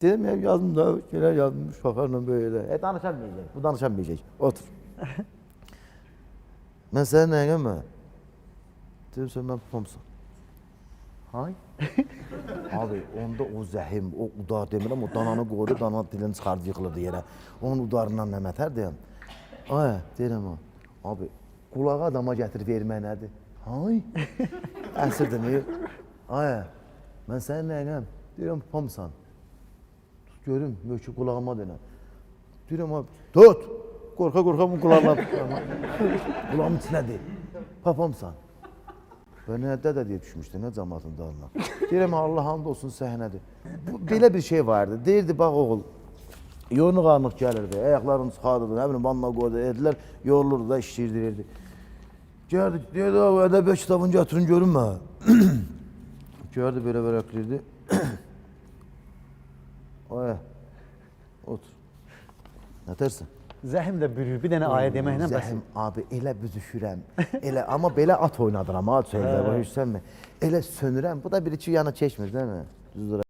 Dedim ya yazdım da şeyler yazmış fakarla böyle. Danışamayacak. Bu danışamayacak. Otur. Ben senin neyim mi? Dedim sen ben papamsın. Hay? Abi onda o zəhim, o udar demirəm, o dananı qoydu, dana dilini çıxardı yıxılırdı yerə. Onun udarından nə mətər deyəm. Ay, deyirəm o. Abi, qulağı adama gətirib vermək nədir? Hay? Əsir demir. Ay, mən sənin nəyəm? Deyirəm, papamsan. Tut görüm, mökü qulağıma denəm. Deyirəm abi, tut! Qorxa-qorxa bu qulağına tutma. Qulağımın içinədir. Papamsan. Və nədə də deyə düşmüşdü, nə cəmatın dalına. Deyirəm, Allah hamd olsun səhnədir. Belə bir şey vardı. Deyirdi, bax oğul, yorluq arnıq gəlirdi, ayaqlarını çıxardırdı, nə bilim, vanna qoydu, edilər, yorulurdu da, işləyirdi. Gəldi, deyirdi, ədəbiyyat kitabını gətirin görün mə. Gəldi, belə vərəqliyirdi. Ay, otur. Nətərsən? Zəhim də bürür, bir dənə ayə deməklə bəs. Zəhim abi, elə büzüşürəm, elə, amma belə at oynadıram, at söylədə, başa düşsənmi? Elə sönürəm, bu da bir-iki yana keçmir, değil mi? Düzdür.